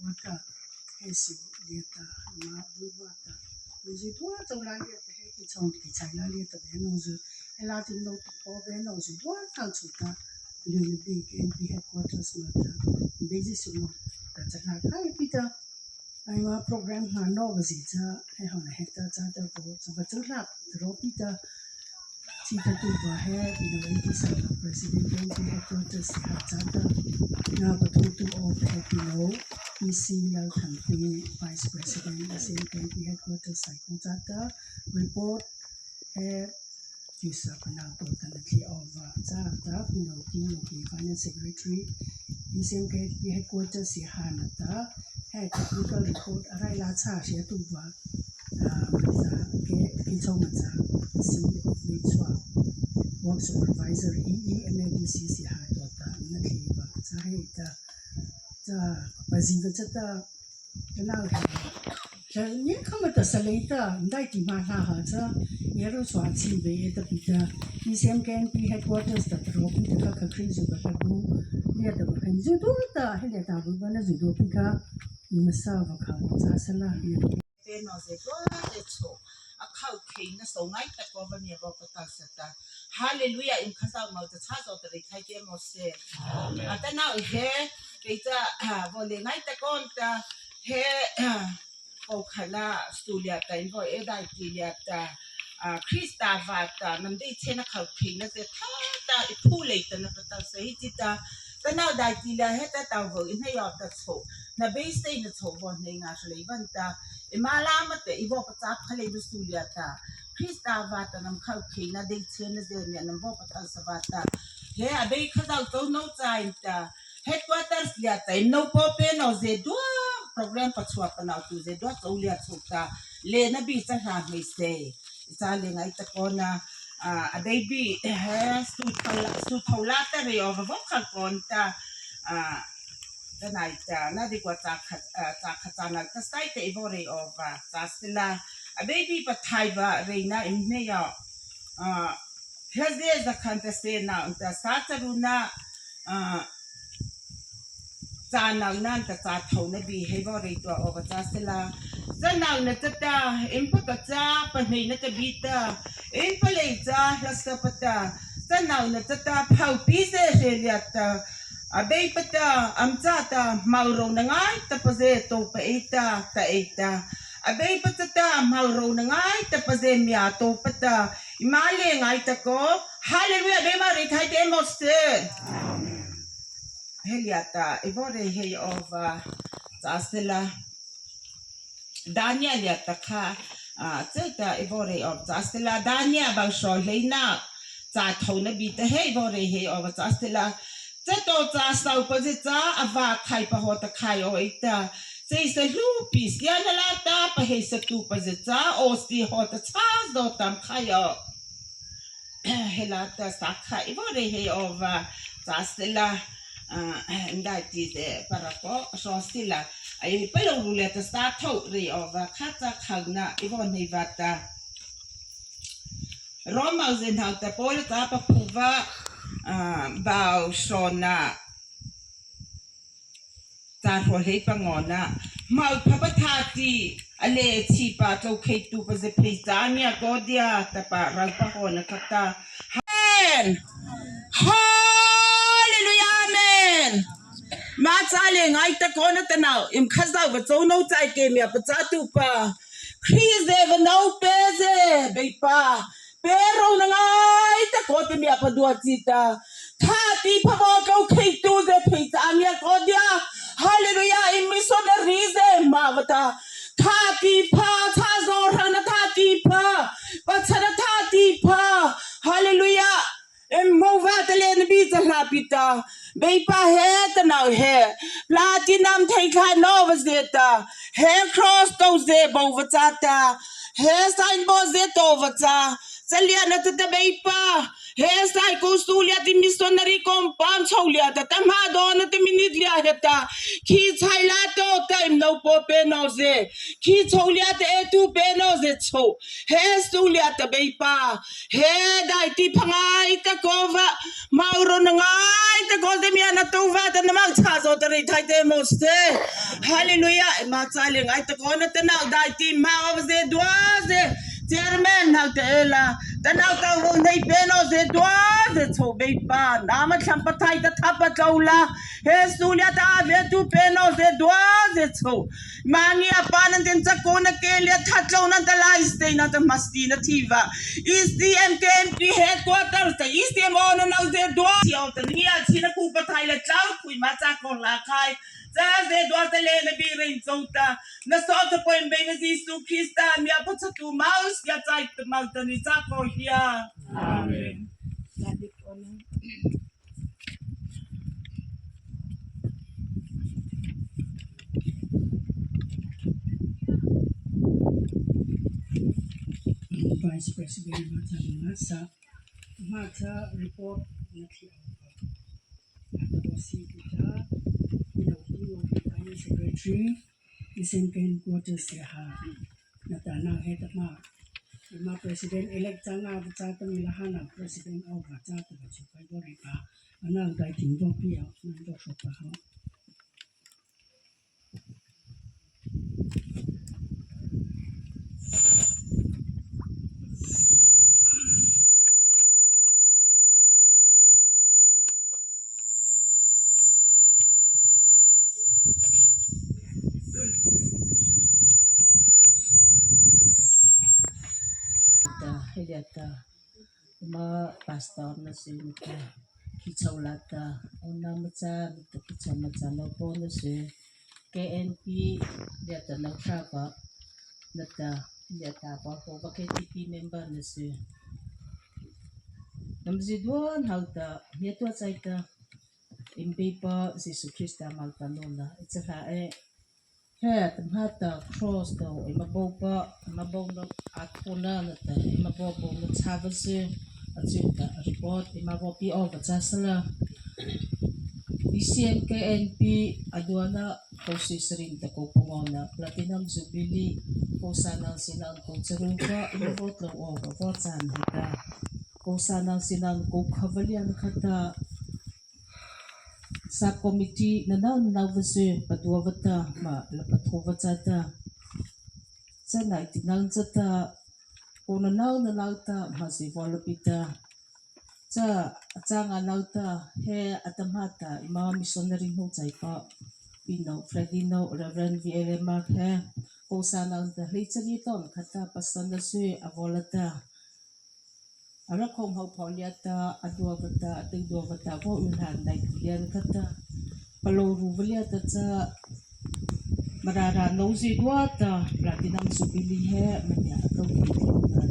waka hesu dieta ma buwata uji dua tawla dieta he ki chong ki chaila dieta be no zu elatin no po be no zu dua tang chuta lulu big MP headquarters mata basic sumo ta chana kai pita ai ma program ha no wazi cha he hona hekta cha ta bo cha chula ro pita Chita tuba hai innovate sa president MP headquarters ha cha ta na patutu of happy no PC Lau Thampi Vice President SMP Headquarters Saiko Chata report Yusa Panako Tanaki of Chata Pinoti Finance Secretary SMP Headquarters Sihanata had technical report Arai Lacha Shetuba Kichomata C of Mitzwa Work Supervisor EEMADC Sihatota Nakiba Sahita Bazivata Now, you come at the later, 90 Maha, Yellow Swati, the Peter, ECM can be headquarters that Robi the Kaka Crazy of the Habu, near the Zuduta, Heleta, Bubana Zudopika, you must serve a cow, Sasala, a cow king, so night that over near Bopata. Hallelujah, in Casa Maltas of the Ritajem of said. And then now here, it's a volley night the conta, here, Okana, Stuliata, and for Eda Giliata, Christa Vata, and they ten a cow king, as a tata, too late, and the say it. But now that Gilia had that over in New York, that's hope. Now, based in the top one thing actually, but Imalamate, Evopata, Palebu Stuliata. Christa Vata and Kauki, na they turn as they and Vopata Savata. Yeah, they cut out no time. Headquarters Liata, no popen or they do program for swapping out to the dot only at Sota. Lena Bisa have me say. It's all in the corner. A baby has to Tolatari of a vocal conta. The night, Nadiquata Takatana, the site Evori of Sastilla. A baby but Taiba Reina in New York. Here's the contestant now. The Sataruna Sana Nanta Satona behavior rate over Sastilla. Then now Natata, Impacata, Panina Bita, Impalata, Lascapata. Then now Natata, how pieces Eliata. A babyta, Amtata, Mauro Nangai, Tapazeto, Paeta, Taeta. A babyta, Mauro Nangai, Tapazemia, Topata, Imali, Aitako, Hallelujah, Bema, Ritaidemos. Heliata, Evore Hay of Zastella Dania Yataka, Zeta, Evore of Zastella Dania, Bausho, Lena, Zatona beat the Hayvore Hay of Zastella. Zeto Zasta Opposita, Ava Kaipa Hota Kaioita, says the Lupis, Yanalata, Pahesa Tupazita, Osti Hota Taz, Dotam Kaio Helata Saka, Ivore Hay of Zastella, and that is the Parapo, Shostilla. I fellow roulette start totally of Kata Kagna, Ivone Nevata Romans in how the Polita Puva. Bao Shona Tarhole Pangona Mau Papatati Ale Chipa Toke to was a Pisania Godia Tapa Rapahona Kata. Amen. Hallelujah, amen. Matsaling ay takona tanaw im kaza but so no time game ya patatupa. Please ever no peze bepa. Pero nangai takote mi apa dua cita. Tati pamoko kitu ze pitanya kodia. Hallelujah imisonerize mavata. Tati pa tazorana tati pa. Batara tati pa. Hallelujah. Movatele bisa lapita. Bepa het now here. Platinum take her novas data. Hair cross those there bovatata. Hair sign boz it over. Salia na tatabeipa. Hesai kustulia ti missionary compound chaulia ta tamado na ti minidlia heta. Ki chaila to time no pope no ze. Ki chaulia te etu pe no ze cho. Hestulia ta beipa. He dai ti pangai ta kova. Mauro na ngai ta kova mi ana tova ta na mag chazo ta ri thai te moste. Hallelujah. Ma chale ngai ta kona ta na dai ti ma of ze doaze. Chairman how te la tanau ta wo nei peno ze doa ze cho be pa na ma tham pa thai ta thapa chaula he sulia ta ve tu peno ze doa ze cho mani apa nan den cha ko na ke le tha chau na ta la stay na ta masti na thiva is the MKMP headquarters ta is the on na ze doa yo ta ni a chi na ku pa thai la chau kui ma cha ko la khai za ze doa ta le na bi rin chauta na so ta poin be na Jesu Krista mi apa cha tu maus ya chai ta mau ta ni cha ko hia amen David ona Vice President Mata report na kiya ako si kita Pinauti Secretary Isenken Quarters ha natana hetama ma President elect changa cha tamilahana President au cha ta chu kai bo ri pa anang dai ting bo pia nang do so pa ha Hediata ma pastor na sinita kichaulata ona macha ta kichamacha no polo se KNP diata na khaba nata diata pa ko ba KTP member na se namzidwan hauta yeto saita impepa Jesu Krista maltanona it's a He tamhata cross do imaboba imabong atuna nata imabobo muthavase achuta report imabopi over chasala ICMKNP aduana kosisrin ta ko pongona platinum jubilee kosanang sinang ko charungka imabot lo over votan hita kosanang sinang ko khavalian khata sa committee na vase patuwata ma la patrovata sa na itinang ta ona na lauta ma si volopita sa nga lauta he atamata ima missionary no chai pa pino Fredino Reverend VL Mark he ko sa na ta hichari ton khata pasanda se avolata ara kong hau pauliata aduavata aduavata vo unhan dai kian kata palo ruvaliata cha marara nozi duata platinum subili he manya to kita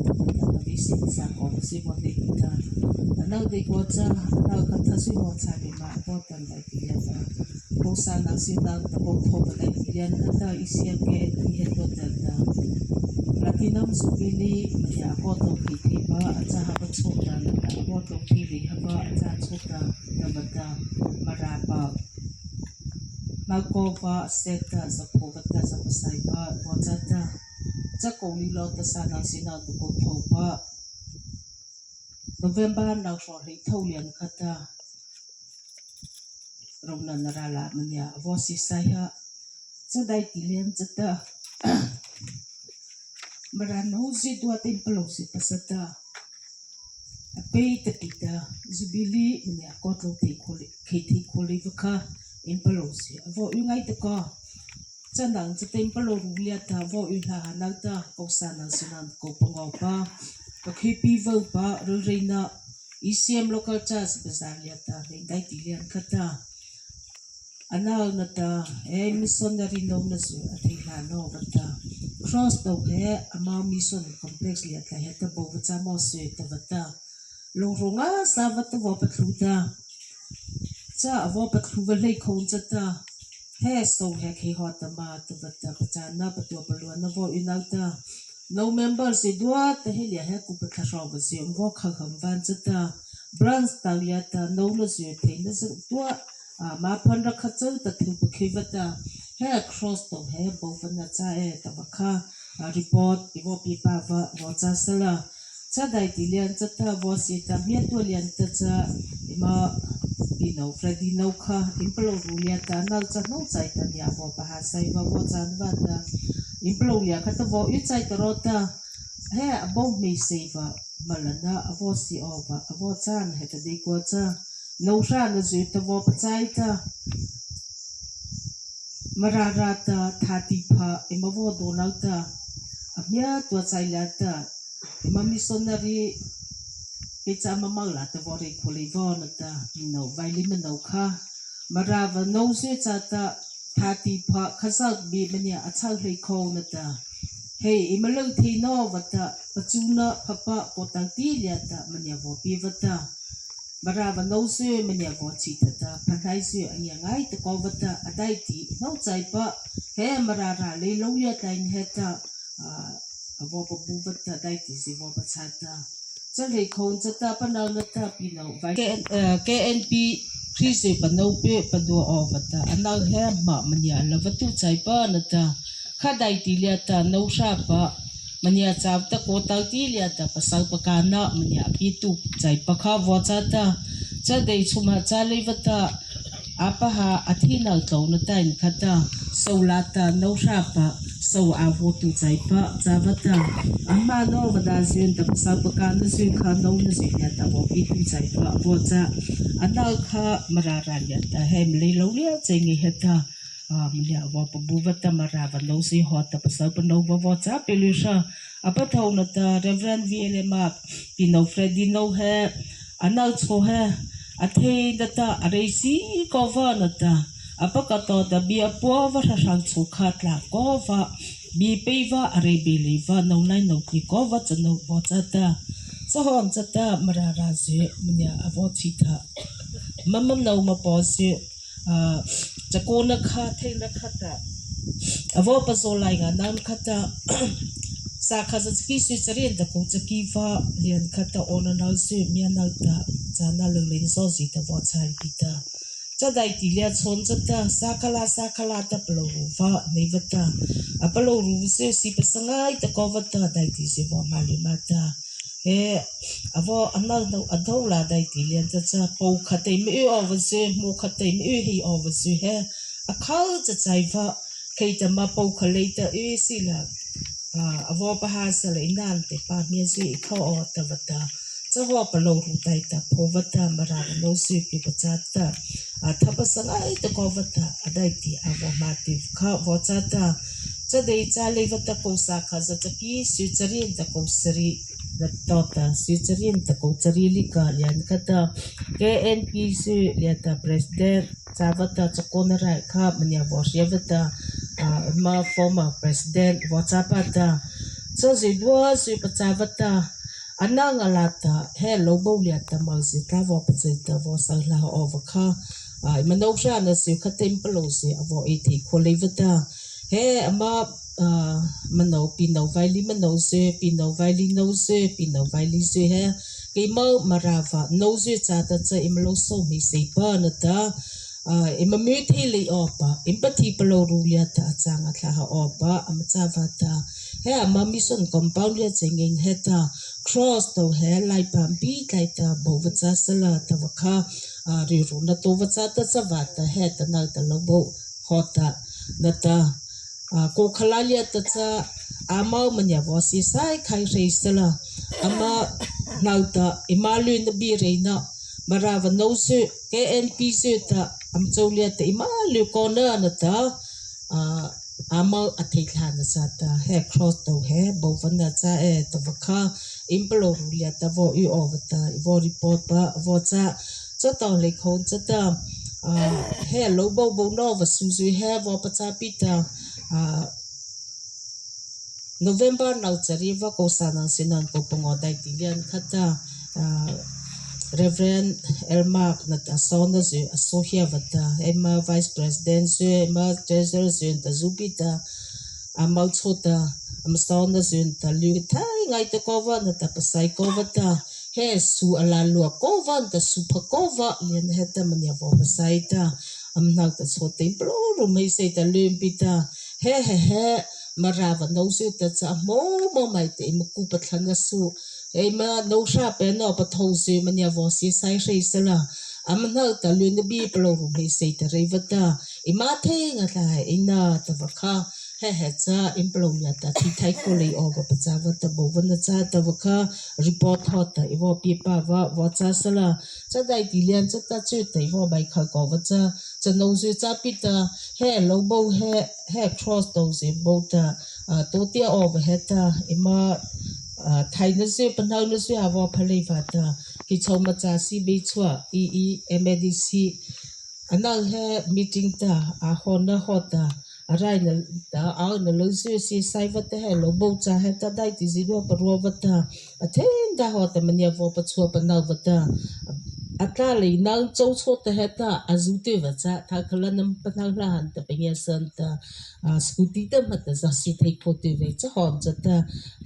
visi sa ko si mo de kita anau de ko cha anau kata si mo cha de ma botan dai kiata ko sa na sinang ta ko tho dai kian kata isian ke he to ta platinum subili manya ko to kiti ba acha ha ba chota na ko to kiri ha ba acha chota na bata marapa Malkova seta sa kovata sa pasaiba wajata cha kolilo ta sana sina to ko thopa November na for he tholian khata romna narala manya vosi saya cha dai tilian chata Marano si tua templo si pasata apei tapita zubili mene akoto te kole kete kole vaka impalo si avo ungai te ka chandang te templo rulia ta avo unha hanauta kosana sinan ko pangaupa pakhepi vo pa reina ICM local church bazaria ta dai tilian kata anau nata missionary no nasu athila no bata cross to he ama mission complex liat la heta bo cha mo se ta bata longa sa bata bo patluta cha avo patlu le khon chata he so he ke hota ma ta bata cha na patu palwa na vo inauta no member si dua te helia he ku patasho ba si ngo kha kham van chata branch ta ya ta no no si te na sa dua ma phan ra kha chau ta thu pa khivata he cross to he bo van na cha e ta ba kha report I wo pi pa va wo cha sala cha dai ti lian chata wo si ta mia to lian ta cha ma no Freddy no kha implo rulia ta na cha no chai ta ya wo pa ha sai wa wo chan wa ta implo ya kha ta wo yu chai ta ro ta he abo me save malana avo si ova avo chan he ta de ko cha no sha na zu ta wo pa chai ta marara ta thati pha imavo do na ta amya to chai la ta mami sonari ke cha mama la ta wo re kholi vo na ta no vai li ma no kha marava no se cha ta thati pha khasa bi mania achal hei kho na ta hey imalo thi no wata pachuna phapa potang ti lia ta mania vo pi wata marava no se mania vo chi ta phanai se anya ngai ta ko wata adai ti no chai pa he marara le lo lia ta in heta vo pa bu wata dai ti si vo pa chata cha le khon cha ta pa na na ta pi no vai KNP Krise pa no pe pa do ovata anal he ma mania la watu chai pa na ta khadai ti lia ta no sha pa mania chaw ta ko ta ti lia ta pasal pa kana mania pi tu chai pa kha wo cha ta cha dei chuma cha le wata apa ha athina to na ta in khata sola ta no sha pa so a vo tu chai pa cha wata amma no wada sin ta pasal pa kana sin kha no na sin lia ta wo pi tu chai pa wo cha anal kha marara lia ta hem le lo lia chengi heta mlia wa pa buwata marava no si hota pasal pa no wa cha pelusha apa thau na ta reverend vle ma pino Freddy no he anal cho he athe da ta aresi cover na ta apa ka to da bi apo wa sang chu khat la ko wa bi pe wa are bi le wa no nai no ki ko wa cha no wa cha ta so hon cha ta marara je mlia avo chi tha mamam no ma po si chakona kha thena khata avo paso lai nga nan khata sa khaza ki su charin da ko chaki va lian khata ona nau su mia nau ta chana leng so si ta vo chai pita cha dai ti lia chon chata sakala ta plo va nei vata apalo ru se si pasangai ta ko vata dai ti se vo mali mata he avo anal no adola dai ti lian cha cha po khate me over se mo khate me hi over se he a khal cha chai va keita ma po khale ta e sila avo pa ha sala inan te pa mi se kho o ta vata cha ho pa lo ru tai ta po vata mara no se pi pa cha ta thapa sangai ta ko vata adai ti avo ma ti kha vo cha ta cha dei cha le vata ko sa kha za ta ki su charin ta ko sri the tota sucherin ta ko charili ka lian kata KNP su liata president chavata chakona ra kha mania worshevata ma former president wachapata so zidwa su pachavata anang alata hello bo liata mausi ta vo pachita vo sala overka manosha na su khatemplo si avo eti kholevata he ama mano pino vaili mano se pino vaili no se pino vaili se he ke mo marava no se chata cha imlo so mi se pa na ta imamiti le opa impati palo rulia ta changa tha ha opa amchawa ta he amami son compound ya chengeng heta cross to he lai pampi kai ta bowacha sala ta wakha ri ru na to wacha ta chawata he ta na ta lobo hota na ta ko khalalia ta cha amau manya vosi sai khai reisala ama nauta imalu na bi reina marava no se KNP se ta amcholia ta imalu kona na ta amau athila na sa ta he cross to he bovana cha e ta vakha implo rulia ta vo u ovata vo report pa vo cha to le khon cha ta he lobo bo no va suzu he vo pa cha pita November now chariva ko sanan sinan ko pongodai tilian khata Reverend Elma nata sona se asohia vata Emma vice president se Emma treasurer se ta zupita amau chota am sauna zun ta lu thai ngai ta cover na ta pasai cover ta he su ala lu cover ta super cover lian heta mania vo pasai ta am na ta sote pro ru mai sei ta lim pita he marava no su ta cha mo mai te mu ku pathanga su ei ma no sha pe no pa thau se mania vo si sai sei sala am na ta lu na bi pro ru mai sei ta revata i ma the nga la ina ta vakha he cha employer ta thi thai ko le over pa cha va ta bo van cha ta vakha report hota i vo pi pa va cha sala cha dai ti lian cha ta chu tai vo bai kha ko va cha no su cha pi ta he lo bo he cross those bo ta to tia over heta i ma thai na se panau na se avo phale va ta ki choma cha si be chwa MADC anang he meeting ta a hona hota arai na ta au na lo si sai va ta he lo bo cha he ta dai ti zi ro pa ro va ta athen da hota mania vo pa chua pa na va ta ata le nang chou cho ta he ta azu te va cha tha khala nam pa na la han ta pe ya san ta scooty ta ma ta za si thai ko te ve cha hom cha ta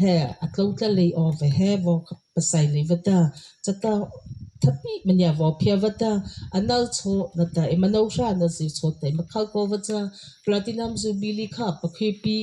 he atlo ta le over he vo pa sai le va ta cha ta tapi mania vo phia va ta anal cho na ta emano sha na si cho te ma khal ko va cha platinum jubilee kha pa khipi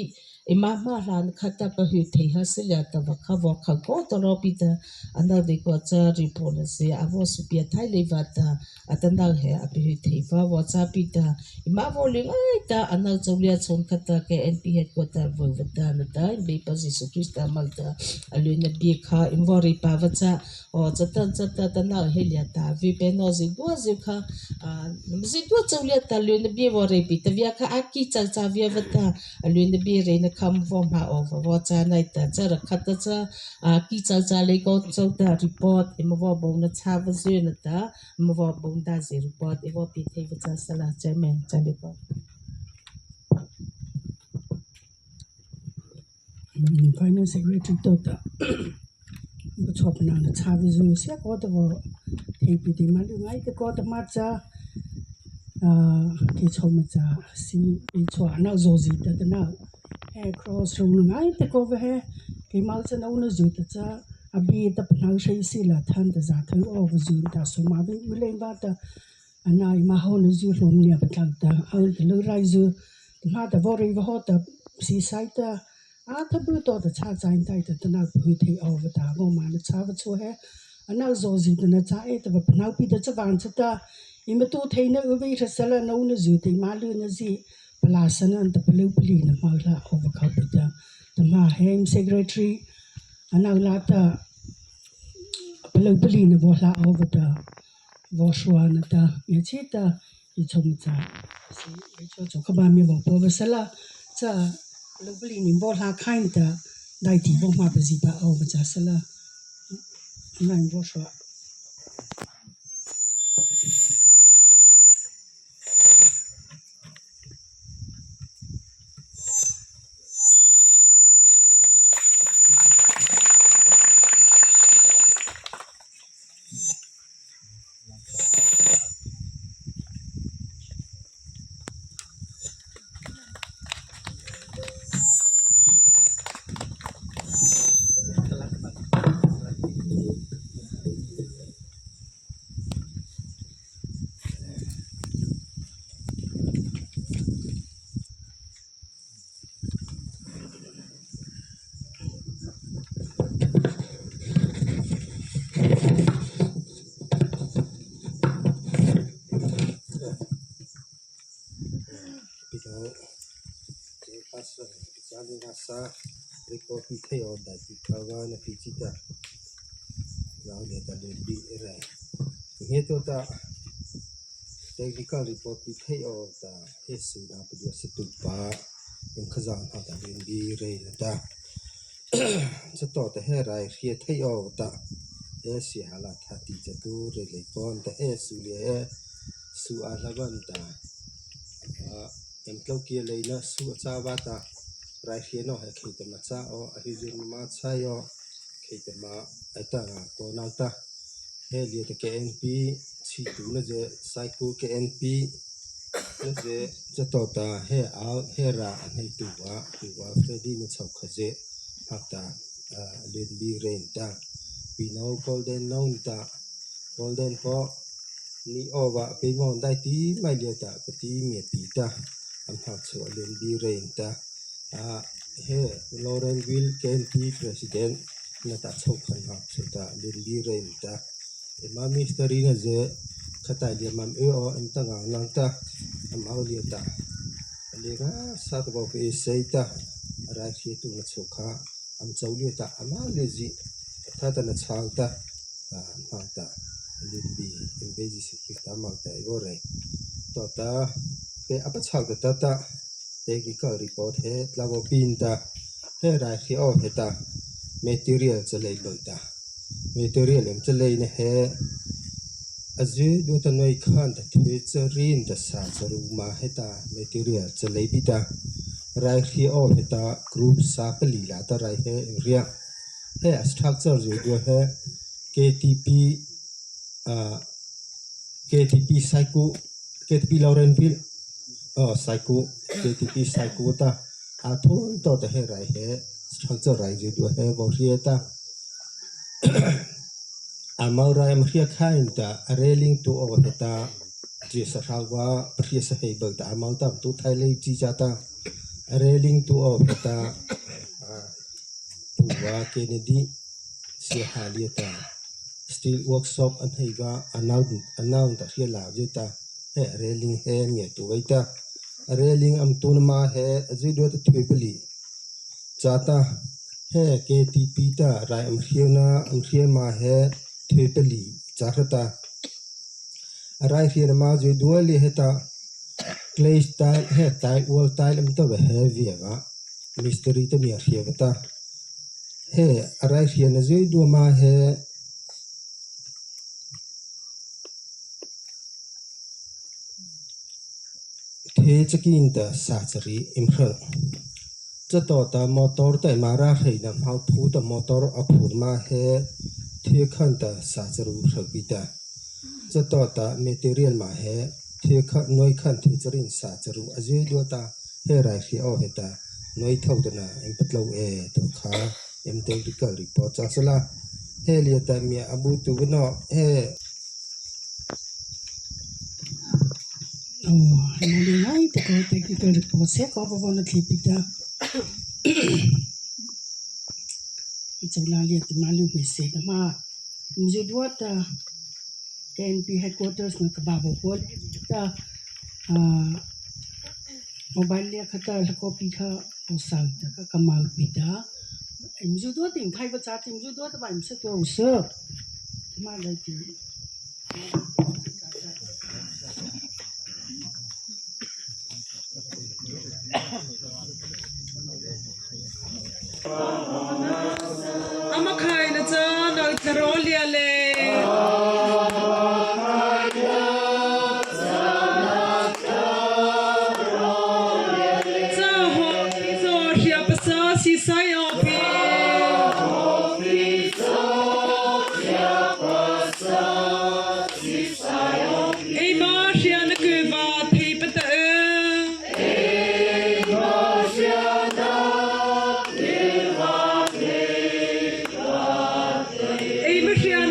imama ran khata pa hu thei ha se ya ta va kha vo kha ko to ro pi ta anal de ko cha report se avo su pia thai le va ta atanda he a pi hu thei va vo cha pi ta ima vo le ai ta anal chawlia chon khata ke NP headquarter vo va ta na ta be pa Jesus Christ mal ta alu na bi kha invori pa va cha o cha ta na he lia ta vi pe no zi do zi kha zi do chawlia ta lu na bi vo re pi ta via kha aki cha via va ta alu na bi re na kham vo ma over vo cha nai ta cha ra khata cha ki cha le ko chau ta report e mo vo bo na cha va zi na ta mo vo bo da zi report e vo pi thei va cha sala chairman cha le ko finance secretary to ta bu chop na na cha vi zu se ko to thei pi ti ma lu ngai te ko ta ma cha ki chom cha si i chwa na zo zi ta na he cross ru ngai te ko ve he ki mal cha no na zu ta cha abi ta pnau sei si la than ta za thu o vu zu ta so ma bi u le ba ta anai ma ho na zu lo nia pa ta au te lu rai zu ma ta vo ri vo ta si sai ta ta bu to ta cha zain tai ta na hu thei o va ta bo ma na cha va chu he ana zo zi ta na cha e ta ba pnau pi ta cha van cha ta i ma tu thei na u vi ra sala no na zu te ma lu na zi pala sana ta plu pli na ma la o va kha ta ma hem secretary ana la ta plu pli na bo la o va ta vo shwa na ta ye chi ta i chom cha si ye cho kha ba mi bo po va sala cha lu pli ni bo la khain ta dai ti bo ma ba zi ba o va cha sala na bo shwa sa report pi thei on da pi kawa na pi chita la le ta le bi ra he to ta technical report pi thei on da he su na pi do se tu pa in khazan ha ta le bi re na ta cha to ta he rai he thei on ta e si hala tha ti cha tu re le kon ta e su le su a la ban ta em tlo kia le na su cha ba ta rai he no he khi ta ma cha o a hi jin ma cha yo khi ta ma ata ko na ta he li ta KNP chi tu na je cycle KNP na je cha to ta he a he ra nei tu wa te di na chau kha je hakta len bi ren ta pino golden non ta golden po ni over pe mon dai ti mai le ta pati mi pi ta am hak so len bi ren ta he Lawrenceville County President na ta chok khan hak so ta len bi ren ta ma mystery na je khata le mam e o am ta nga nang ta am au le ta le ga sa ta bo pe sei ta ra khi tu na chokha am chau le ta ama le ji tha ta na chang ta ma ta le bi em be ji si ta ma ta go re to ta pe apa chang ta ta technical report he la go pin ta he ra khi o he ta material chale lo ta material em chale ne he azu do ta noi khan ta the charin ta sa charu ma heta material chalei bita rai khi o heta group sa pali la ta rai he ria he structure je do he KTP KTP Lawrenceville psycho KTP psycho ta athon to ta he rai he structure rai je do he bo ria ta amaurai amhria khain ta railing to overta je sahawa priya sahi bagda amauta tu thailei chi jata railing to overta tuwa Kennedy se haliata steel workshop anhaiga announce ta hria la jeta he railing he nge tu waita railing am tunma he ajido ta thwepali jata he KTP ta rai amhria ma he thepali charata arai hian ma je duali heta clay style he tile wall tile am to heavy ga mystery to mia hiavata he arai hian je du ma he the chakin ta sachari imhal chato ta motor ta mara heina mau phu ta motor aphur ma he the khan ta sa charu thakita chato ta material ma he the kha noi khan the charin sa charu aje do ta he rai khi o heta noi thau ta na em patlo e to kha em technical report cha sala he le ta mi abu tu no he Mali ngai ta ko technical report se ko bo na klipita Jaulah lihat malu mesti nama mujudwa ta KNP headquarters na kababo pol ta mobile lihat kata kopi kha osal ta ka kamal pita mujudwa ting thai ba cha ting mujudwa ta bai mse to usa ma lai ti Amakai na cha no tarolia le si sayo pi ei ma sia na ku va thei pata ei ma sia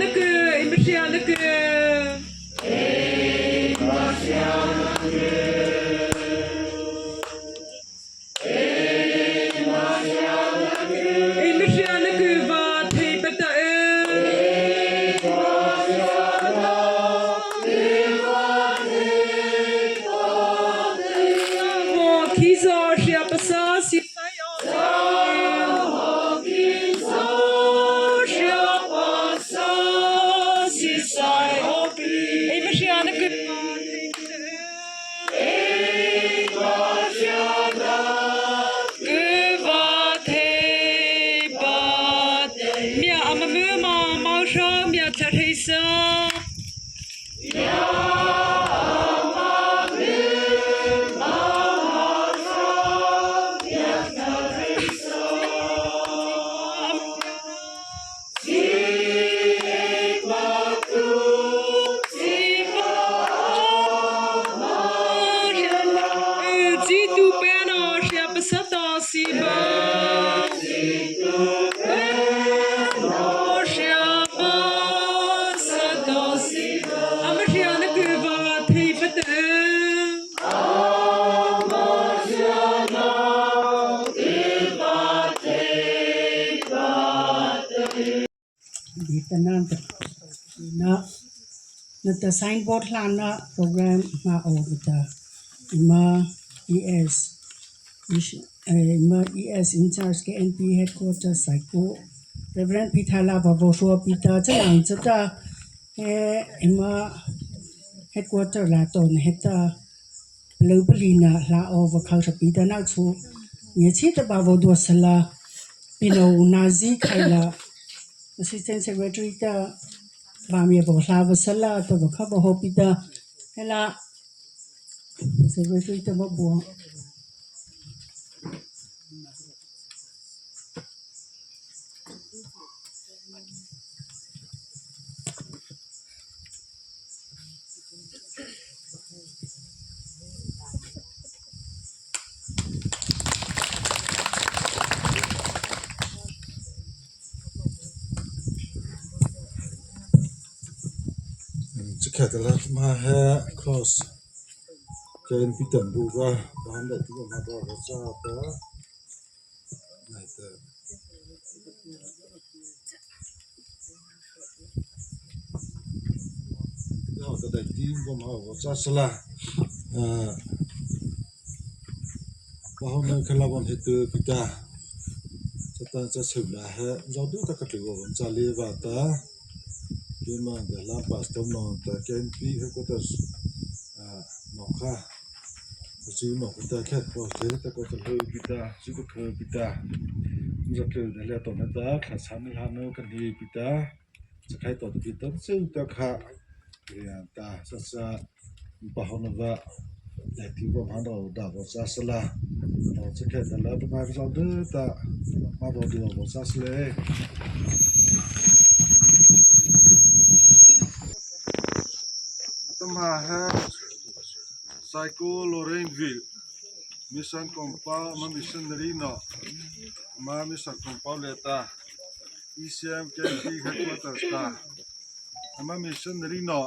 na ku Siba Nanta na nata signboard lana program ma ovita ima ES ima ES in charge ke NP headquarters Saiko Reverend Pithala Baboswa Pita chalang chata ima headquarters la ton heta Lopelina la over culture Pita na chu ye chita bavodo sala pino nazi khaila assistant secretary ta bami bo lava sala to ka bo hopita hela secretary ta bo Cikatala maha cross kain pitan buga bahanda tu ma ba raja apa naita ya ta tim ko ma raja sala bahona kalabon hetu pita satan sa sebla ha jadu ta katlu ko cha le ba ta Dima dalam pastor non ta KNP headquarters nokha ju nok ta khat ko te ta ko ta loi pita ju ko pita ju ke da le to na ta kha san la no ka ni pitaจะkhai to pita chu ta kha ya ta sa sa pa hona va ya ti ko han do da ko sa sala toจะkhai ta la ma so de ta ma bo de ko sa sle Tamaha Psycho Lorraineville Mission Compound ma missionary no ma mission compound leta ECM KNP headquarters ta ma missionary no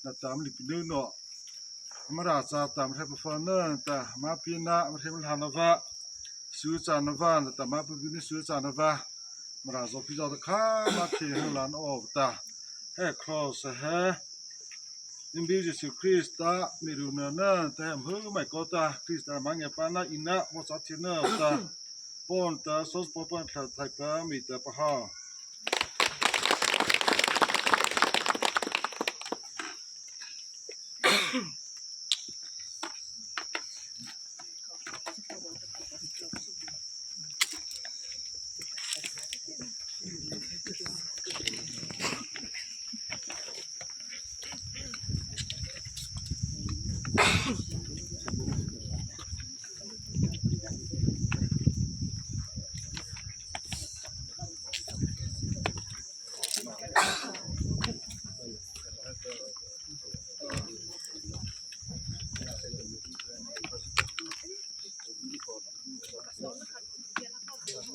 na tam lipinu no ma raja tam he performer ta ma pina ma he hanava su chanava ta ma pini su chanava ma raja pija ta kha ma the lan of ta he cross he in Jesus Christ ta miruna na ta hu mai ko ta Christ ta mangya pana ina mo sa thina ta pon ta sos popan tha thai pa mi ta pa ha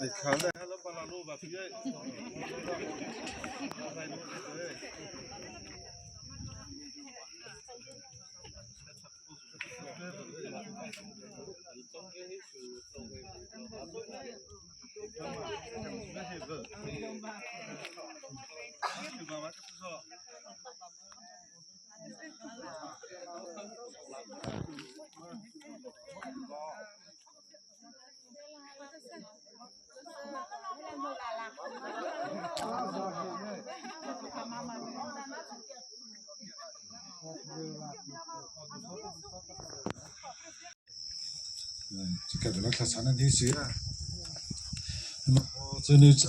ai khale hala balalo ba fiye Jika dalam kelasanan di sini, jenis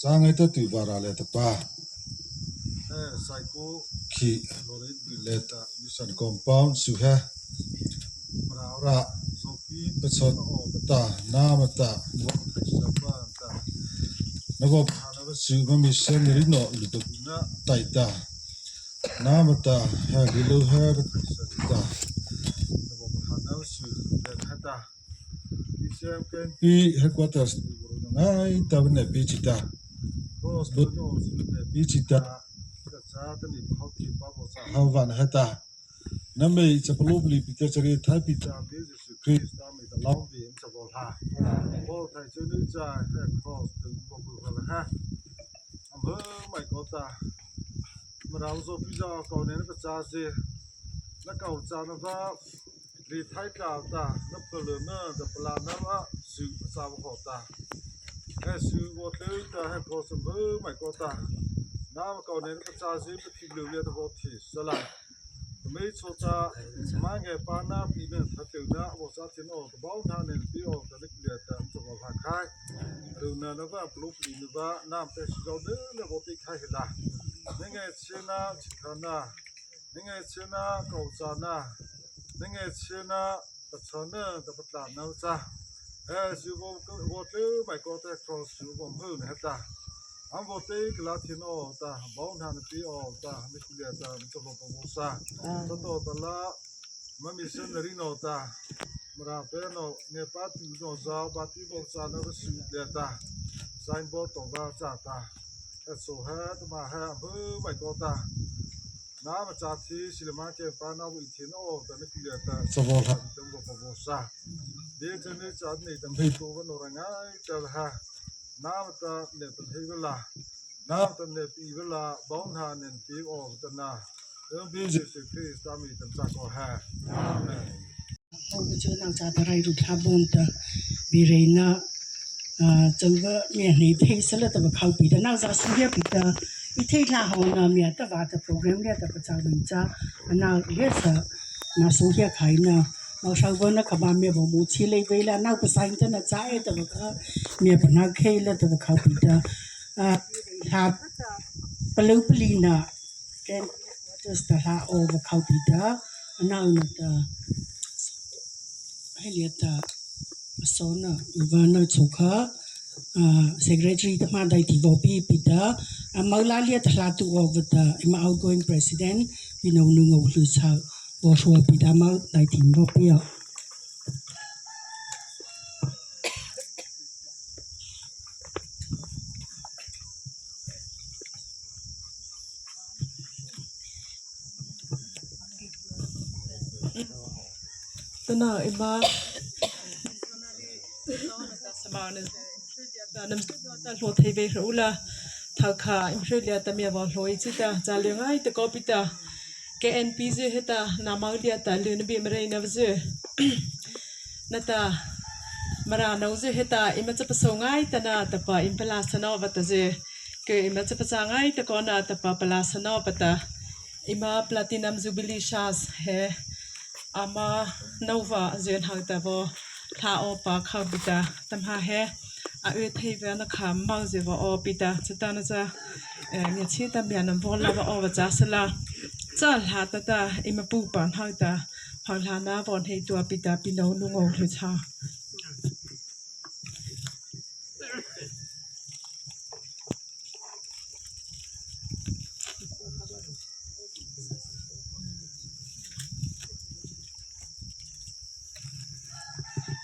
jangan itu tiba rale tepa. Psycho ki lorin bileta misan compound suha merara sopi peson ta nama ta siapa ta nabo hana suha misan rino liduna taita nama ta ha dilu ha ta nabo hana suha ta isem kan pi headquarters ngai ta bne pi cita bos bono pi cita ta ni hoki babo sa hawan hata namai chaplo bli pita chari thai pita Jesus Christ ta me ta long bi in chapol ha bo thai chu ni cha he cross tu bo bu ha ไม่ก็ตามาเราโซพิจารก่อนเนี่ยก็จะเสียแล้วก็จะนั่นว่ารีไทยกาวตานับเกลือเนื้อแต่ปลาน้ำว่าสื่อสาวขอตาให้สื่อวัดเลยตาให้พอสมไม่ก็ตาน้ำก่อนเนี่ยก็จะเสียไปที่เหลือเยอะตัวที่สลายไม่ชดจะมาเก็บปานาปีนึงถ้าถึงนะว่าจะทิ้งออกบ้านท่านเนี่ยปีออกแต่เล็กเดียวแต่จะมาพักใครถึงนั้นว่าปลุกปีนึงว่าน้ำเป็นสิ่งเดิมแล้วว่าตีใครเห็นละนี่ไงเชนะชิคานานี่ไงเชนะเกาจานานี่ไงเชนะปัจจุบันแต่ปัจจุบันนั้นจ้ะสิบวันเลยไม่ก็แต่ครอสสิบวันเพิ่มเหตุอันวันที่กลาทิ้งออกแต่บ้านท่านปีออกแต่ไม่คุยแต่จะมาประมูลซะตัวตลาดมันมีเส้นเรื่องตามาราเป็นเนี่ยปัจจุบันจะปฏิบัติการนั้นก็สุดเลยตาไซน์บอร์ดตรงนั้นจ้าตาสุดท้ายตัวมาให้เพิ่มไม่ก็ตาน้ำจากที่สิลมาเก็บปานาวิธีโน่แต่ไม่คุยแต่สมองหันตัวมาประมูลซะเดี๋ยวจะเนี่ยจากนี้จะไม่ตัวกันหรือไงจะฮะน้ำตาเนี่ยเป็นที่เวลาน้ำตาเนี่ยปีเวลาบ้องหาเนี่ยปีออกตนาเรื่องบิสซิฟิสตามีตั้งจากก็ฮะอาเมน โอ้เจ้าหน้าจาตะไรรุทาบนตะบีเรนะจังว่าเมียนี่เทสละตะบะเข้าปีตะนางซาสุเยปีตะอีเทลาหองนาเมียตะวาตะโปรแกรมเนี่ยตะประจาวินจานาเลสนาสุเยไขนะเราชาวบ้านนักบ้านเมียบ่มูชีเลยเวลานักภาษาอังกฤษนะจ่ายตะบะก็เมียบ่นักเคละตะบะเข้าปีตะทาปลุปลีนะแกนจะสตาลาโอบะเข้าปีตะนาอุตะให้เรียตะโซนะอีวานะชุกะsecretary ตะมาได้ที่บ่ปีปีตะมาลาเลียตะลาตุออฟตะมา outgoing president พี่น้องนึงเอาลุชาบ่ชัวปีตะมาได้ที่บ่ปีอ่ะตนาอิบาสมานตานำตาโลเทเบรูลาทาคาอิมเรเลียตามีบอลโลอิจิตาจาเลงไอตะกอปิตาKNPZ เฮตานามาเลียตาเลนบีมเรนาวเซนตามารานาวเซเฮตาอิมจะประสงไอตนาตะปาอิมพลาสนอวัตเซเกอิมจะประสงไอตะกอนาตะปาพลาสนอปตาอิมาพลาตินัมจูบิลิชาสเฮอามาโนวาเจนหักตะบอทาโอปาคาบิตาตัมหาเฮอาเอเทเวนะคามมาเจวอปิตาจตานะจะเนี่ยชีตาเบียนัมบอลลาวอวจาสลาจ้าหาตาอิมาปูปานหักตาพอลานาบอนให้ตัวปิตาปิโนลุงองลุชา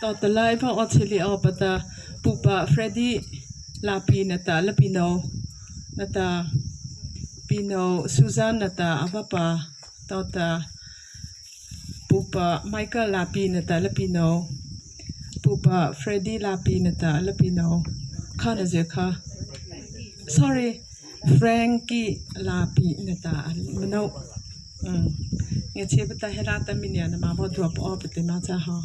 ต่อตลายพอออสเตรเลียอปตาปูปาเฟรดดี้ลาปีนตาลปิโนนตาปิโนซูซานนตาอาบปาต่อตาปูปาไมเคิลลาปีนตาลปิโนปูปาเฟรดดี้ลาปีนตาลปิโนข้านะเจค่ะ sorry แฟรงกี้ลาปีนตามโนเงี้ยเชฟตาเฮราตามิเนียนมาบอดัวปอปติมาจ้าฮะ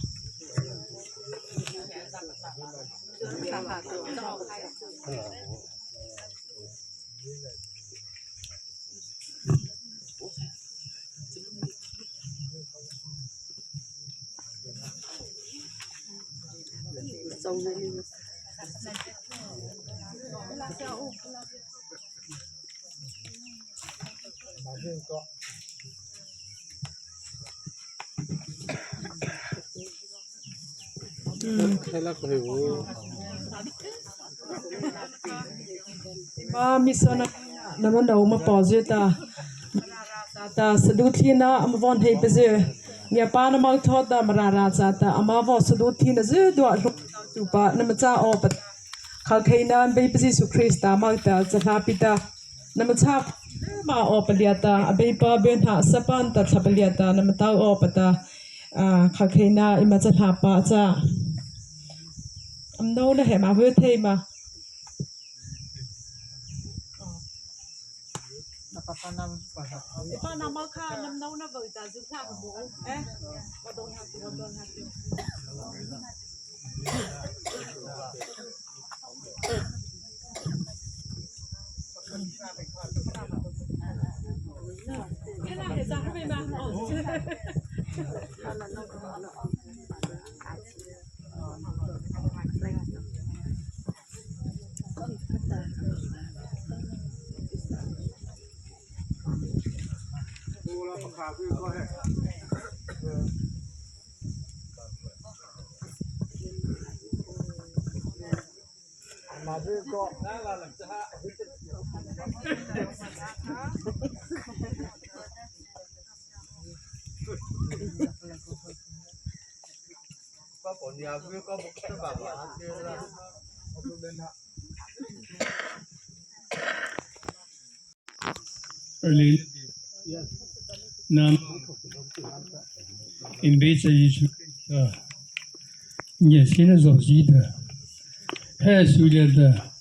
ให้รักให้โอ้ มามิสนะน้ำมันเอามาปอจิตาตาสะดุดที่น่ะอมวันให้ไปเจอเนี่ยป้าน้ำมันทอดตามราราจาตาอมาว่าสะดุดที่น่ะเจอตัวตุปะน้ำมันจ้าออกข้าเคยนานไปไปสิสุคริสต์ตามาตาจะพาปิตาน้ำมันชามาออกปเลียตาอเบปาเบนหาสปันตาชาปเลียตาน้ำมันตาออกปตาข้าเคยนาอิมาจะหาปาจ้าอันโน้นเหมาเวทเทมา Panama ka nam nau na vợ ta giúp ta bố eh vào đông hạt cái nào để ra cái mà Nam in base Jesu Yesina Zozida has Julieta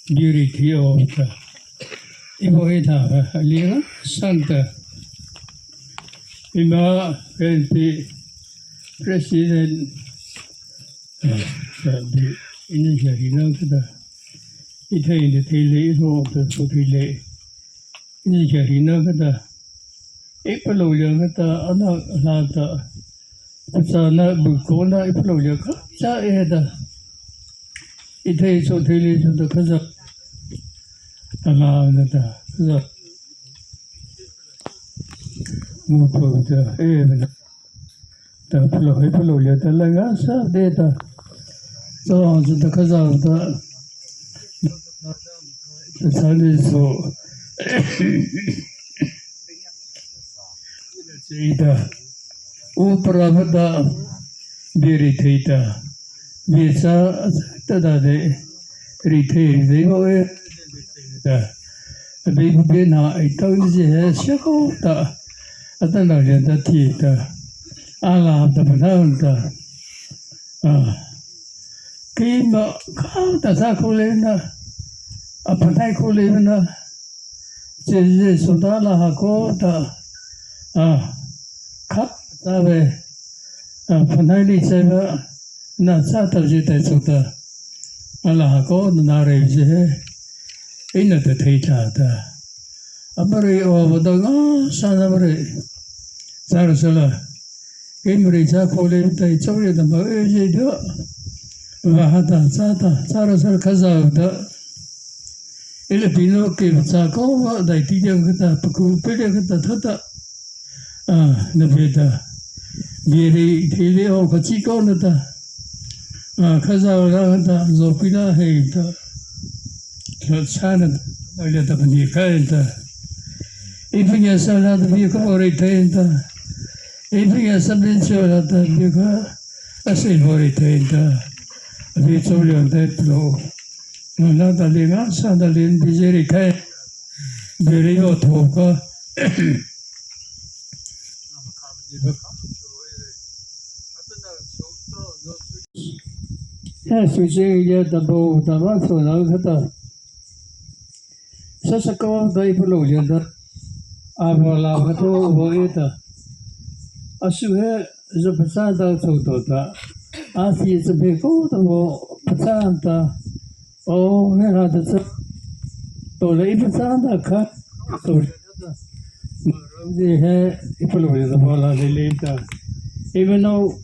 Giri Tiota Ivoita Lira Santa Ima Penti President the Initiative Itain the Tele of the Sotile Initiative Ipalogata Anata Asana Bukona Ipaloga Saeda it is so daily to the Kazak Anata Mupo the Even the Paloga the Langasa data so the Kazak the sun is so Ida Upravada Biritita Visa Tadade Retain the big Bina I told you Shakota Atanaja the Tita Allah the Bananta Kima Kata Sakulina Apatakulina Sudala Hakota Cup Tabe Panali Seva Nasata Jita Suta Allah God Nareze in the Tata Abari over the Sanabari Sarasala Imri Zakoli Tori the Maji Vahata Sata Sarasal Kaza Ilipino Kivsakova, the Tidiangata, Paku, Pedagata Tata, Navita, Biri, Tilio, Kachiko Nata, Kazavata, Zopila, Heta, Sana, Ayatapani, Kaita, if you get salad, you can retain the, if you get something so that you can, I say, retain the, it's only on that flow. Nada linga sada lin bijeri kai beri otoka Fiji ya dabo dama so na kata sasako dai pulo yanda abala khato hoeta asuhe zapasada sotota asi sabeko to pasanta Oh, era that's so late Santa cut. So they had Ipolo the Bola later. Even though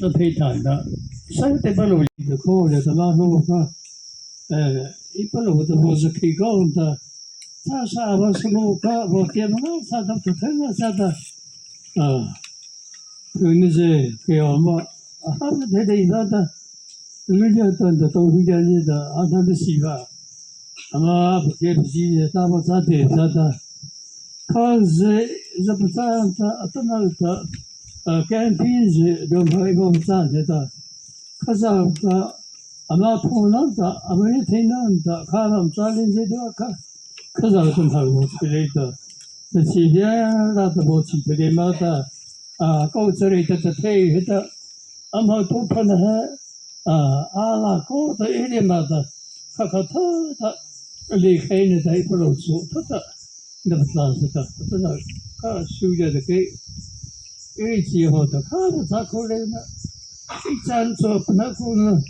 the Pitanda, some people the code at the Lano Ipolo was a kick on the Sasa was no car, what came out, Sata to tell us that Tunise, Kioma, a hundred days later. Religion the Tohian the other Siva. Ama Pukesi, Tamasati, Tata. Cause the Patanta, Atanalta, campaigns, don't have on Santa. Kazaka, Amapunanta, Ameritananta, Karam, Salin, the Kazakam was later. The Sidia, that the Bochi, the Mata, Coachated the Tay, Hitta, Amatopan. Ala ko the idiomata kakata likhain the ipolo so tata 那不算是的，真的，他收着的给，一之后的，他不咋可能呢，一站做不那可能，